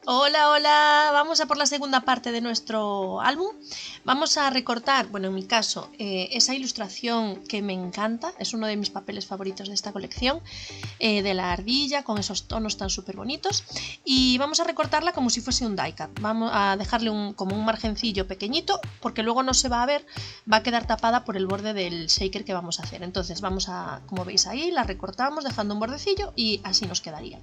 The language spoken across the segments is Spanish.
Hola, hola, vamos a por la segunda parte de nuestro álbum. Vamos a recortar, bueno, en mi caso, esa ilustración que me encanta, es uno de mis papeles favoritos de esta colección, de la ardilla con esos tonos tan súper bonitos, y vamos a recortarla como si fuese un die cut. Vamos a dejarle como un margencillo pequeñito porque luego no se va a ver, va a quedar tapada por el borde del shaker que vamos a hacer. Entonces vamos a, como veis ahí, la recortamos dejando un bordecillo y así nos quedaría.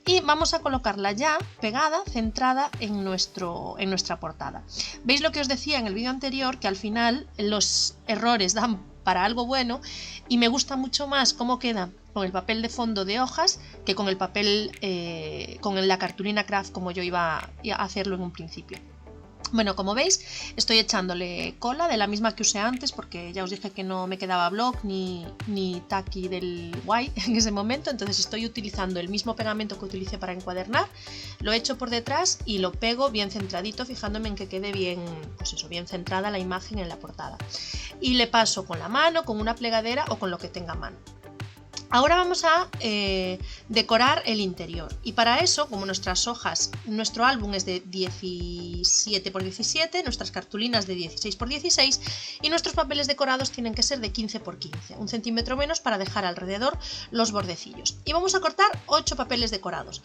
Y vamos a colocarla ya pegada, centrada en nuestra portada. ¿Veis lo que os decía en el vídeo anterior? Que al final los errores dan para algo bueno y me gusta mucho más cómo queda con el papel de fondo de hojas que con el papel, con la cartulina craft como yo iba a hacerlo en un principio. Bueno, como veis, estoy echándole cola de la misma que usé antes porque ya os dije que no me quedaba block ni taqui del guay en ese momento, entonces estoy utilizando el mismo pegamento que utilicé para encuadernar, lo echo por detrás y lo pego bien centradito, fijándome en que quede bien, pues eso, bien centrada la imagen en la portada. Y le paso con la mano, con una plegadera o con lo que tenga a mano. Ahora vamos a decorar el interior y para eso, como nuestras hojas, nuestro álbum es de 17 x 17, nuestras cartulinas de 16 x 16 y nuestros papeles decorados tienen que ser de 15 x 15, un centímetro menos para dejar alrededor los bordecillos. Y vamos a cortar 8 papeles decorados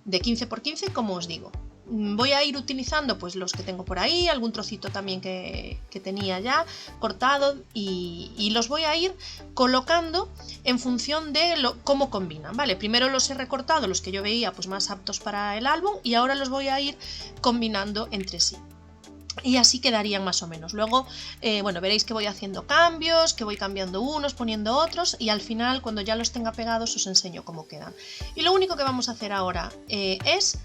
de 15 x 15, como os digo. Voy a ir utilizando pues los que tengo por ahí, algún trocito también que tenía ya cortado y los voy a ir colocando en función de cómo combinan, ¿vale? Primero los he recortado, los que yo veía pues más aptos para el álbum, y ahora los voy a ir combinando entre sí. Y así quedarían más o menos. Luego, bueno, veréis que voy haciendo cambios, que voy cambiando unos, poniendo otros, y al final, cuando ya los tenga pegados, os enseño cómo quedan. Y lo único que vamos a hacer ahora es,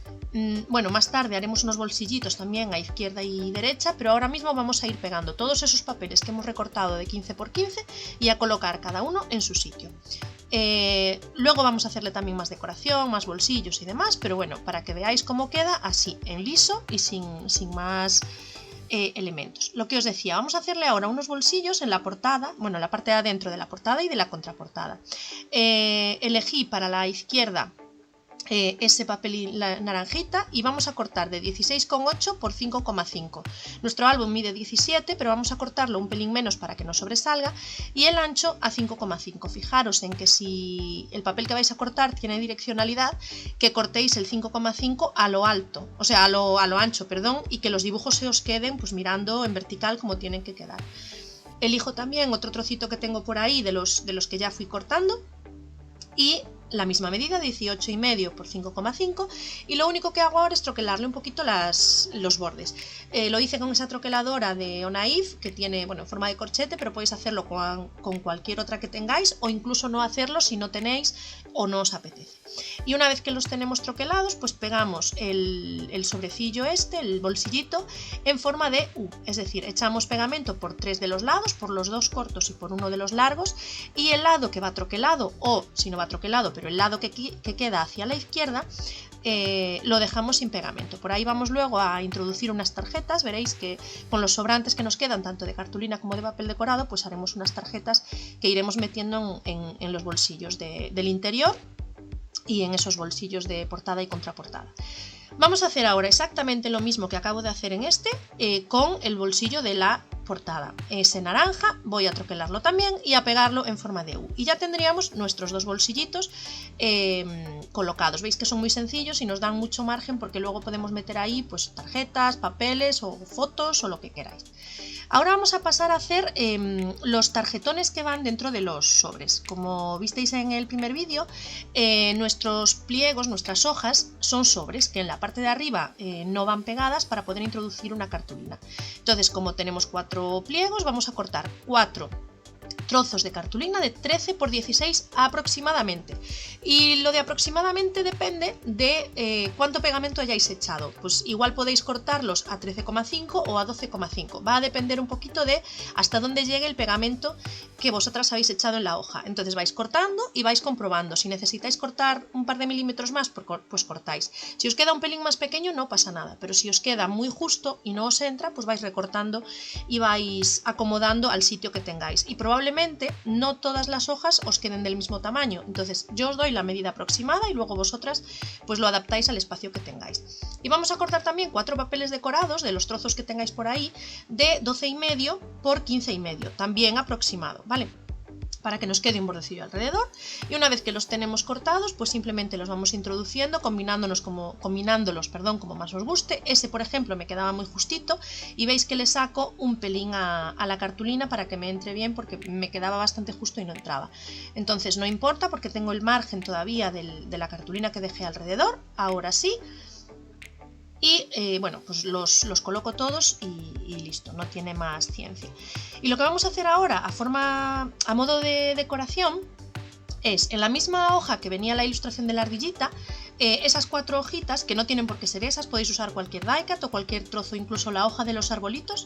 bueno, más tarde haremos unos bolsillitos también a izquierda y derecha, pero ahora mismo vamos a ir pegando todos esos papeles que hemos recortado de 15 x 15 y a colocar cada uno en su sitio. Luego vamos a hacerle también más decoración, más bolsillos y demás, pero bueno, para que veáis cómo queda así, en liso y sin más elementos. Lo que os decía, vamos a hacerle ahora unos bolsillos en la portada, bueno, en la parte de adentro de la portada y de la contraportada. Elegí para la izquierda ese papel naranjita y vamos a cortar de 16,8 por 5,5. Nuestro álbum mide 17, pero vamos a cortarlo un pelín menos para que no sobresalga, y el ancho a 5,5. Fijaros en que si el papel que vais a cortar tiene direccionalidad, que cortéis el 5,5 a lo alto, o sea, a lo ancho, perdón, y que los dibujos se os queden pues mirando en vertical como tienen que quedar. Elijo también otro trocito que tengo por ahí de los que ya fui cortando y la misma medida, 18,5 por 5,5, y lo único que hago ahora es troquelarle un poquito los bordes. Lo hice con esa troqueladora de Onaif, que tiene, bueno, en forma de corchete, pero podéis hacerlo con cualquier otra que tengáis, o incluso no hacerlo si no tenéis o no os apetece. Y una vez que los tenemos troquelados, pues pegamos el sobrecillo el bolsillito, en forma de U, es decir, echamos pegamento por 3 de los lados, por los 2 cortos y por uno de los largos, y el lado que va troquelado, o si no va troquelado, pero el lado que queda hacia la izquierda, lo dejamos sin pegamento. Por ahí vamos luego a introducir unas tarjetas, veréis que con los sobrantes que nos quedan tanto de cartulina como de papel decorado, pues haremos unas tarjetas que iremos metiendo en los bolsillos del interior y en esos bolsillos de portada y contraportada. Vamos a hacer ahora exactamente lo mismo que acabo de hacer en con el bolsillo de la portada. Ese naranja voy a troquelarlo también y a pegarlo en forma de U. Y ya tendríamos nuestros dos bolsillitos colocados. Veis que son muy sencillos y nos dan mucho margen porque luego podemos meter ahí pues tarjetas, papeles o fotos o lo que queráis. Ahora vamos a pasar a hacer los tarjetones que van dentro de los sobres. Como visteis en el primer vídeo, nuestros pliegos, nuestras hojas, son sobres que en la parte de arriba no van pegadas para poder introducir una cartulina. Entonces, como tenemos 4 pliegos, vamos a cortar 4 trozos de cartulina de 13 x 16 aproximadamente, y lo de aproximadamente depende de cuánto pegamento hayáis echado. Pues igual podéis cortarlos a 13,5 o a 12,5, va a depender un poquito de hasta dónde llegue el pegamento que vosotras habéis echado en la hoja. Entonces vais cortando y vais comprobando. Si necesitáis cortar un par de milímetros más, pues cortáis. Si os queda un pelín más pequeño no pasa nada, pero si os queda muy justo y no os entra, pues vais recortando y vais acomodando al sitio que tengáis, y probablemente posiblemente no todas las hojas os queden del mismo tamaño, entonces yo os doy la medida aproximada y luego vosotras pues lo adaptáis al espacio que tengáis. Y vamos a cortar también 4 papeles decorados de los trozos que tengáis por ahí de 12,5 por 15,5, también aproximado, ¿vale? Para que nos quede un bordecillo alrededor, y una vez que los tenemos cortados pues simplemente los vamos introduciendo combinándolos como más os guste. Ese por ejemplo me quedaba muy justito y veis que le saco un pelín a la cartulina para que me entre bien porque me quedaba bastante justo y no entraba, entonces no importa porque tengo el margen todavía de la cartulina que dejé alrededor. Ahora sí, y bueno, pues los coloco todos y listo, no tiene más ciencia. Y lo que vamos a hacer ahora a modo de decoración es, en la misma hoja que venía la ilustración de la ardillita, esas 4 hojitas, que no tienen por qué ser esas, podéis usar cualquier die cut o cualquier trozo, incluso la hoja de los arbolitos.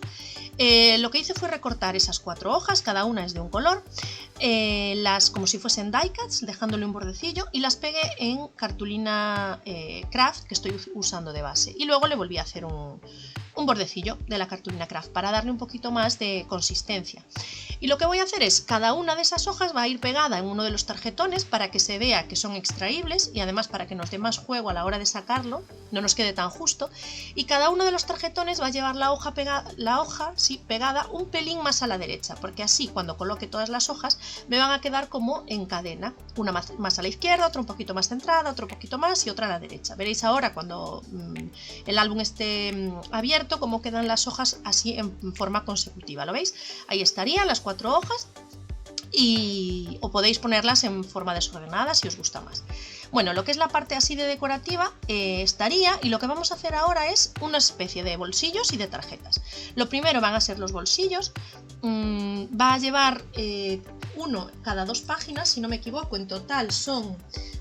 Lo que hice fue recortar esas 4 hojas, cada una es de un color, como si fuesen die cuts, dejándole un bordecillo, y las pegué en cartulina craft que estoy usando de base, y luego le volví a hacer un bordecillo de la cartulina craft para darle un poquito más de consistencia. Y lo que voy a hacer es, cada una de esas hojas va a ir pegada en uno de los tarjetones para que se vea que son extraíbles y además para que nos dé más juego a la hora de sacarlo, no nos quede tan justo, y cada uno de los tarjetones va a llevar la hoja pegada un pelín más a la derecha, porque así cuando coloque todas las hojas me van a quedar como en cadena, una más a la izquierda, otra un poquito más centrada, otro poquito más y otra a la derecha. Veréis ahora cuando el álbum esté abierto cómo quedan las hojas así en forma consecutiva, ¿lo veis? Ahí estarían las 4 hojas, o podéis ponerlas en forma desordenada si os gusta más. Bueno, lo que es la parte así de decorativa estaría, y lo que vamos a hacer ahora es una especie de bolsillos y de tarjetas. Lo primero van a ser los bolsillos, va a llevar uno cada 2 páginas, si no me equivoco, en total son,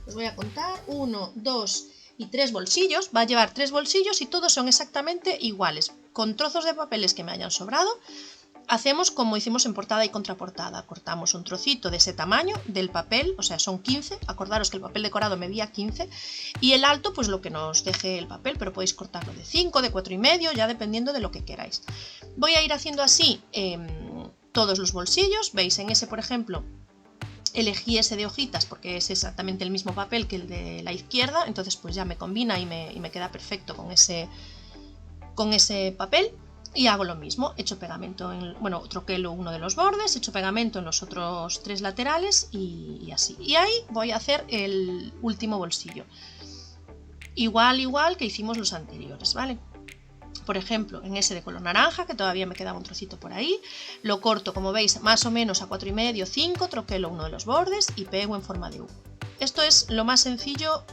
os voy a contar, 1, 2 y 3 bolsillos, va a llevar 3 bolsillos y todos son exactamente iguales, con trozos de papeles que me hayan sobrado. Hacemos como hicimos en portada y contraportada, cortamos un trocito de ese tamaño del papel, o sea son 15, acordaros que el papel decorado medía 15, y el alto pues lo que nos deje el papel, pero podéis cortarlo de 5, de 4,5, ya dependiendo de lo que queráis. Voy a ir haciendo así todos los bolsillos, veis en ese por ejemplo elegí ese de hojitas porque es exactamente el mismo papel que el de la izquierda, entonces pues ya me combina y me queda perfecto con ese papel. Y hago lo mismo, echo pegamento, troquelo uno de los bordes, echo pegamento en los otros 3 laterales y así. Y ahí voy a hacer el último bolsillo. Igual que hicimos los anteriores, ¿vale? Por ejemplo, en ese de color naranja, que todavía me quedaba un trocito por ahí, lo corto, como veis, más o menos a 4,5, 5, troquelo uno de los bordes y pego en forma de U. Esto es lo más sencillo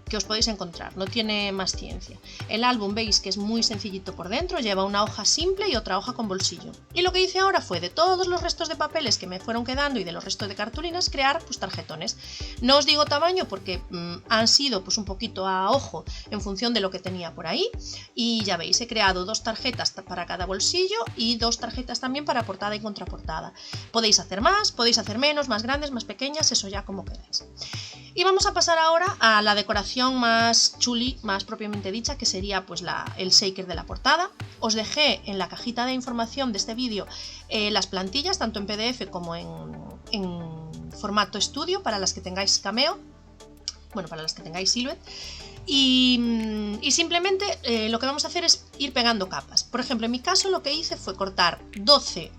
que os podéis encontrar, no tiene más ciencia. El álbum veis que es muy sencillito por dentro, lleva una hoja simple y otra hoja con bolsillo. Y lo que hice ahora fue, de todos los restos de papeles que me fueron quedando y de los restos de cartulinas, crear pues tarjetones. No os digo tamaño porque han sido pues un poquito a ojo en función de lo que tenía por ahí, y ya veis, he creado 2 tarjetas para cada bolsillo y 2 tarjetas también para portada y contraportada. Podéis hacer más, podéis hacer menos, más grandes, más pequeñas, eso ya como queráis. Y vamos a pasar ahora a la decoración más chuli, más propiamente dicha, que sería pues el shaker de la portada. Os dejé en la cajita de información de este vídeo las plantillas, tanto en PDF como en formato estudio, para las que tengáis Cameo, bueno, para las que tengáis Silhouette. Y simplemente lo que vamos a hacer es ir pegando capas. Por ejemplo, en mi caso lo que hice fue cortar 12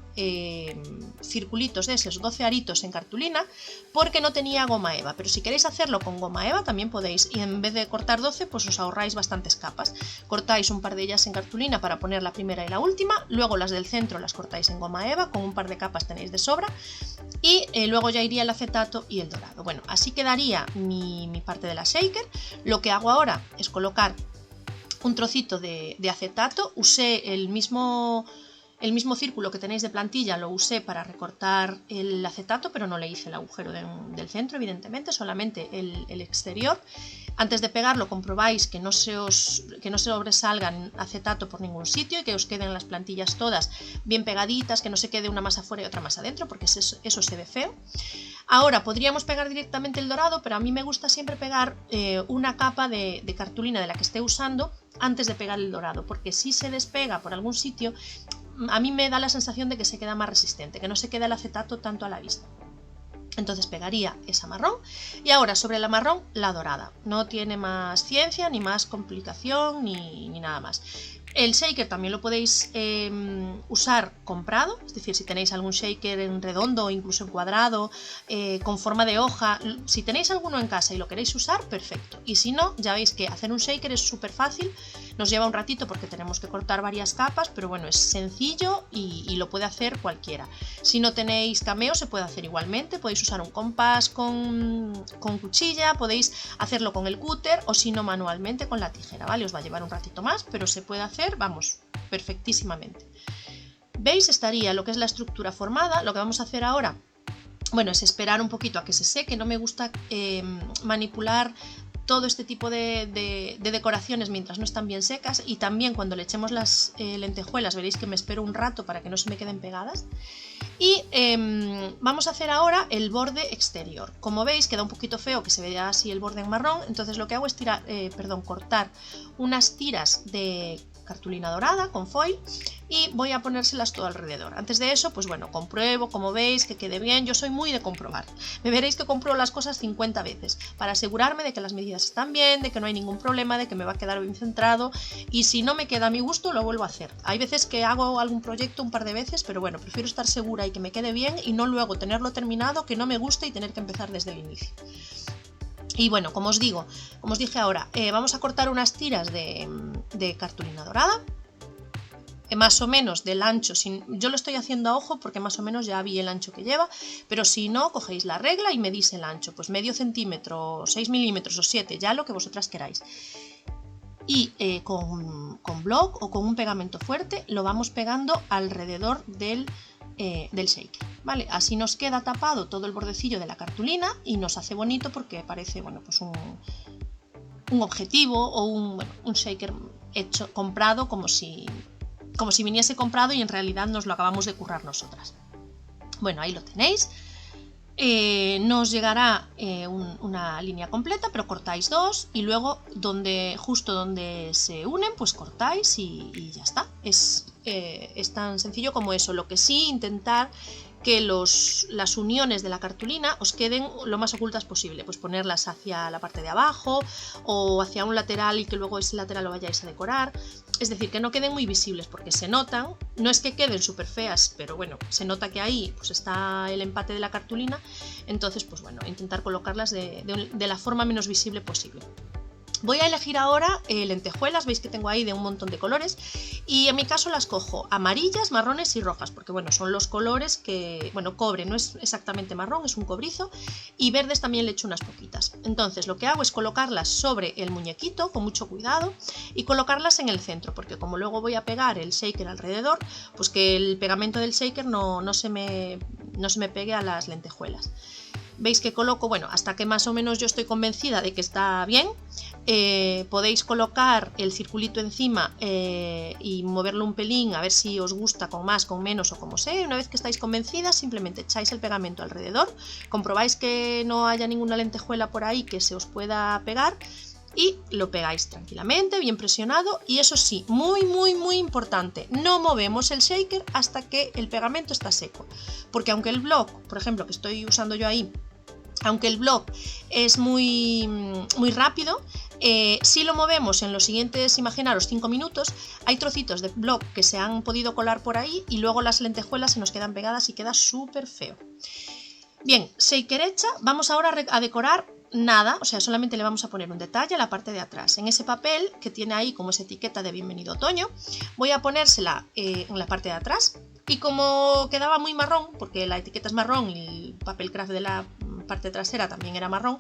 circulitos de esos, 12 aritos en cartulina, porque no tenía goma eva, pero si queréis hacerlo con goma eva también podéis, y en vez de cortar 12 pues os ahorráis bastantes capas. Cortáis un par de ellas en cartulina para poner la primera y la última, luego las del centro las cortáis en goma eva, con un par de capas tenéis de sobra, y luego ya iría el acetato y el dorado. Bueno, así quedaría mi parte de la shaker. Lo que hago ahora es colocar un trocito de acetato, usé el mismo círculo que tenéis de plantilla, lo usé para recortar el acetato, pero no le hice el agujero del centro, evidentemente, solamente el exterior. Antes de pegarlo comprobáis que no se sobresalgan acetato por ningún sitio y que os queden las plantillas todas bien pegaditas, que no se quede una más afuera y otra más adentro, porque eso se ve feo. Ahora podríamos pegar directamente el dorado, pero a mí me gusta siempre pegar una capa de cartulina de la que esté usando antes de pegar el dorado, porque si se despega por algún sitio, a mí me da la sensación de que se queda más resistente, que no se queda el acetato tanto a la vista. Entonces pegaría esa marrón y ahora sobre la marrón la dorada. No tiene más ciencia, ni más complicación, ni nada más. El shaker también lo podéis usar comprado, es decir, si tenéis algún shaker en redondo o incluso en cuadrado, con forma de hoja, si tenéis alguno en casa y lo queréis usar, perfecto. Y si no, ya veis que hacer un shaker es súper fácil, nos lleva un ratito porque tenemos que cortar varias capas, pero bueno, es sencillo y lo puede hacer cualquiera. Si no tenéis cameo, se puede hacer igualmente, podéis usar un compás con cuchilla, podéis hacerlo con el cúter o si no manualmente con la tijera, ¿vale? Os va a llevar un ratito más, pero se puede hacer, vamos, perfectísimamente. ¿Veis? Estaría lo que es la estructura formada. Lo que vamos a hacer ahora, bueno, es esperar un poquito a que se seque. No me gusta manipular todo este tipo de decoraciones mientras no están bien secas, y también cuando le echemos las lentejuelas veréis que me espero un rato para que no se me queden pegadas. Y vamos a hacer ahora el borde exterior. Como veis queda un poquito feo que se vea así el borde en marrón, entonces lo que hago es cortar unas tiras de cartulina dorada con foil y voy a ponérselas todo alrededor. Antes de eso, pues bueno, compruebo, como veis, que quede bien. Yo soy muy de comprobar. Me veréis que compruebo las cosas 50 veces para asegurarme de que las medidas están bien, de que no hay ningún problema, de que me va a quedar bien centrado, y si no me queda a mi gusto lo vuelvo a hacer. Hay veces que hago algún proyecto un par de veces, pero bueno, prefiero estar segura y que me quede bien y no luego tenerlo terminado, que no me guste y tener que empezar desde el inicio. Y bueno, como os dije ahora, vamos a cortar unas tiras de cartulina dorada, más o menos del ancho. Yo lo estoy haciendo a ojo porque más o menos ya vi el ancho que lleva, pero si no, cogéis la regla y medís el ancho, pues medio centímetro, 6 milímetros o 7, ya lo que vosotras queráis. Y con bloc o con un pegamento fuerte lo vamos pegando alrededor del shaker, ¿vale? Así nos queda tapado todo el bordecillo de la cartulina y nos hace bonito porque parece, bueno, pues un objetivo o un shaker comprado, como si viniese comprado y en realidad nos lo acabamos de currar nosotras. Bueno, ahí lo tenéis. Nos llegará una línea completa, pero cortáis dos y luego justo donde se unen, pues cortáis y ya está. Es tan sencillo como eso. Lo que sí, intentar que las uniones de la cartulina os queden lo más ocultas posible, pues ponerlas hacia la parte de abajo o hacia un lateral y que luego ese lateral lo vayáis a decorar. Es decir, que no queden muy visibles porque se notan, no es que queden súper feas, pero bueno, se nota que ahí pues está el empate de la cartulina, entonces pues bueno, intentar colocarlas de la forma menos visible posible. Voy a elegir ahora lentejuelas, veis que tengo ahí de un montón de colores, y en mi caso las cojo amarillas, marrones y rojas, porque bueno, son los colores que, bueno, cobre no es exactamente marrón, es un cobrizo, y verdes también le echo unas poquitas. Entonces lo que hago es colocarlas sobre el muñequito con mucho cuidado y colocarlas en el centro, porque como luego voy a pegar el shaker alrededor, pues que el pegamento del shaker no se me pegue a las lentejuelas. Veis que coloco, bueno, hasta que más o menos yo estoy convencida de que está bien. Podéis colocar el circulito encima y moverlo un pelín a ver si os gusta con más, con menos o como sea. Una vez que estáis convencidas, simplemente echáis el pegamento alrededor, comprobáis que no haya ninguna lentejuela por ahí que se os pueda pegar y lo pegáis tranquilamente, bien presionado. Y eso sí, muy importante, no movemos el shaker hasta que el pegamento está seco, porque aunque el bloc, por ejemplo, que estoy usando yo ahí, aunque el bloc es muy rápido, si lo movemos en los siguientes, imaginaros, 5 minutos, hay trocitos de bloc que se han podido colar por ahí y luego las lentejuelas se nos quedan pegadas y queda súper feo. Bien, shaker hecha, vamos ahora a decorar. Nada, o sea, solamente le vamos a poner un detalle a la parte de atrás. En ese papel que tiene ahí como esa etiqueta de Bienvenido Otoño, voy a ponérsela en la parte de atrás. Y como quedaba muy marrón, porque la etiqueta es marrón y el papel craft de la parte trasera también era marrón,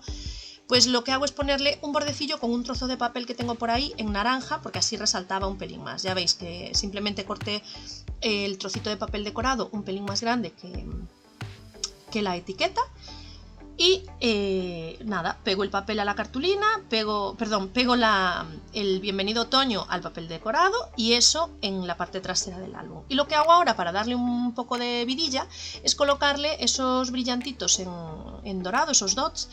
pues lo que hago es ponerle un bordecillo con un trozo de papel que tengo por ahí en naranja, porque así resaltaba un pelín más. Ya veis que simplemente corté el trocito de papel decorado un pelín más grande que la etiqueta. Y nada, pego el papel a la cartulina, pego el Bienvenido Otoño al papel decorado y eso en la parte trasera del álbum. Y lo que hago ahora para darle un poco de vidilla es colocarle esos brillantitos en dorado, esos dots,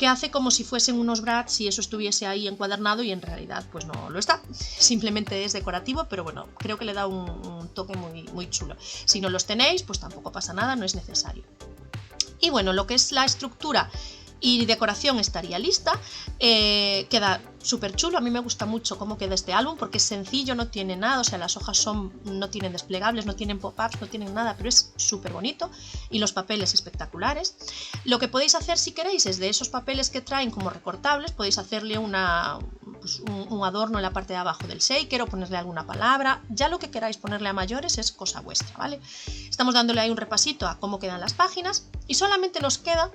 que hace como si fuesen unos brads si eso estuviese ahí encuadernado, y en realidad pues no lo está, simplemente es decorativo, pero bueno, creo que le da un toque muy chulo. Si no los tenéis, pues tampoco pasa nada, no es necesario. Y bueno, lo que es la estructura y decoración estaría lista. Queda súper chulo, a mí me gusta mucho cómo queda este álbum porque es sencillo, no tiene nada, o sea, las hojas no tienen desplegables, no tienen pop-ups, no tienen nada, pero es súper bonito, y los papeles espectaculares. Lo que podéis hacer si queréis es de esos papeles que traen como recortables, podéis hacerle un adorno en la parte de abajo del shaker o ponerle alguna palabra, ya lo que queráis ponerle a mayores es cosa vuestra, ¿vale? Estamos dándole ahí un repasito a cómo quedan las páginas y solamente nos queda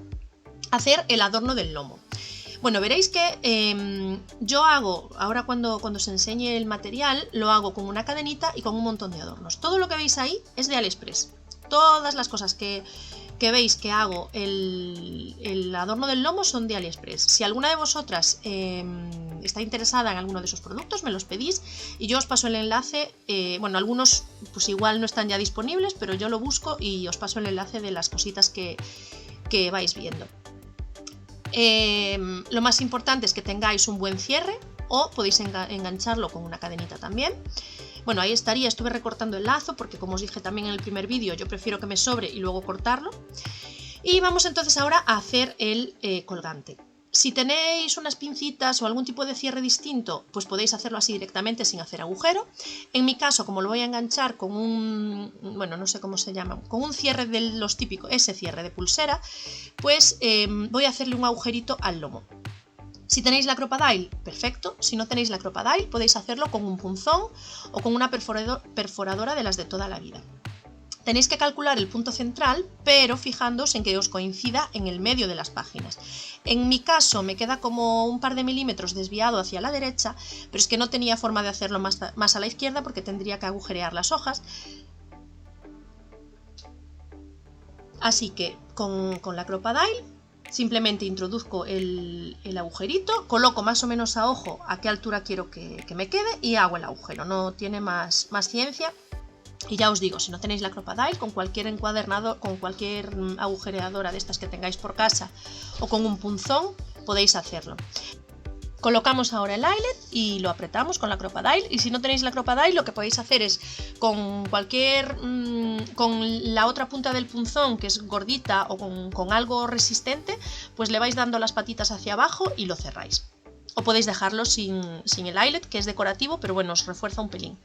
hacer el adorno del lomo. Bueno, veréis que yo hago, ahora cuando os enseñe el material, lo hago con una cadenita y con un montón de adornos. Todo lo que veis ahí es de AliExpress. Todas las cosas que veis que hago el adorno del lomo son de AliExpress. Si alguna de vosotras está interesada en alguno de esos productos, me los pedís y yo os paso el enlace. Bueno, algunos pues igual no están ya disponibles, pero yo lo busco y os paso el enlace de las cositas que vais viendo. Lo más importante es que tengáis un buen cierre, o podéis engancharlo con una cadenita también. Bueno, ahí estaría, estuve recortando el lazo porque, como os dije también en el primer vídeo, yo prefiero que me sobre y luego cortarlo. Y vamos entonces ahora a hacer el colgante. Si tenéis unas pincitas o algún tipo de cierre distinto, pues podéis hacerlo así directamente sin hacer agujero. En mi caso, como lo voy a enganchar con un, bueno, no sé cómo se llama, con un cierre de los típicos, ese cierre de pulsera, pues voy a hacerle un agujerito al lomo. Si tenéis la Crop-A-Dile, perfecto. Si no tenéis la Crop-A-Dile, podéis hacerlo con un punzón o con una perforadora de las de toda la vida. Tenéis que calcular el punto central, pero fijándoos en que os coincida en el medio de las páginas. En mi caso me queda como un par de milímetros desviado hacia la derecha, pero es que no tenía forma de hacerlo más a la izquierda porque tendría que agujerear las hojas. Así que con la Crop-A-Dile simplemente introduzco el agujerito, coloco más o menos a ojo a qué altura quiero que me quede y hago el agujero. No tiene más ciencia. Y ya os digo, si no tenéis la Crop-A-Dile, con cualquier encuadernador, con cualquier agujereadora de estas que tengáis por casa o con un punzón, podéis hacerlo. Colocamos ahora el eyelet y lo apretamos con la Crop-A-Dile, y si no tenéis la Crop-A-Dile, lo que podéis hacer es con la otra punta del punzón, que es gordita o con algo resistente, pues le vais dando las patitas hacia abajo y lo cerráis. O podéis dejarlo sin el eyelet, que es decorativo, pero bueno, os refuerza un pelín.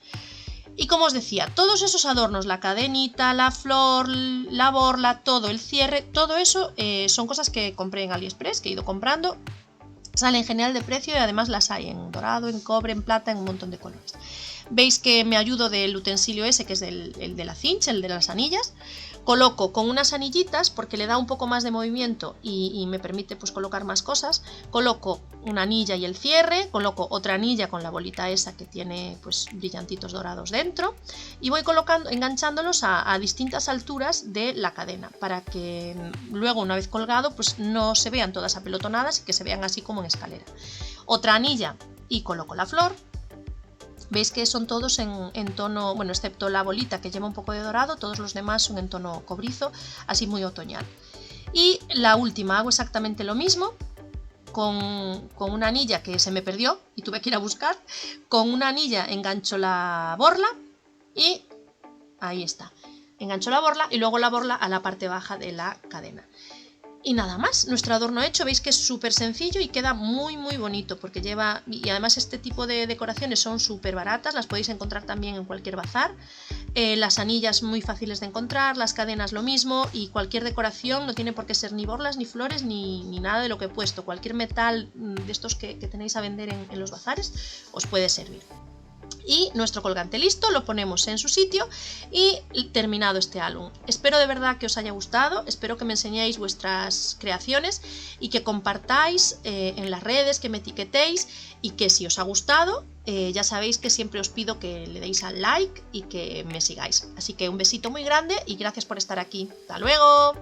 Y como os decía, todos esos adornos, la cadenita, la flor, la borla, todo el cierre, todo eso son cosas que compré en AliExpress, que he ido comprando. Salen genial de precio y además las hay en dorado, en cobre, en plata, en un montón de colores. Veis que me ayudo del utensilio ese, que es el de la cincha, el de las anillas. Coloco con unas anillitas porque le da un poco más de movimiento y me permite pues colocar más cosas. Coloco una anilla y el cierre, coloco otra anilla con la bolita esa que tiene pues brillantitos dorados dentro, y voy colocando, enganchándolos a distintas alturas de la cadena para que luego, una vez colgado, pues no se vean todas apelotonadas y que se vean así como en escalera. Otra anilla y coloco la flor. Veis que son todos en tono, bueno, excepto la bolita que lleva un poco de dorado, todos los demás son en tono cobrizo, así muy otoñal. Y la última hago exactamente lo mismo, con una anilla que se me perdió y tuve que ir a buscar. Con una anilla engancho la borla y ahí está. Engancho la borla y luego la borla a la parte baja de la cadena. Y nada más, nuestro adorno hecho. Veis que es súper sencillo y queda muy bonito porque lleva, y además este tipo de decoraciones son súper baratas, las podéis encontrar también en cualquier bazar. Las anillas muy fáciles de encontrar, las cadenas lo mismo, y cualquier decoración, no tiene por qué ser ni borlas, ni flores, ni nada de lo que he puesto. Cualquier metal de estos que tenéis a vender en los bazares os puede servir. Y nuestro colgante listo, lo ponemos en su sitio y terminado este álbum. Espero de verdad que os haya gustado, espero que me enseñéis vuestras creaciones y que compartáis en las redes, que me etiquetéis, y que si os ha gustado, ya sabéis que siempre os pido que le deis al like y que me sigáis. Así que un besito muy grande y gracias por estar aquí. ¡Hasta luego!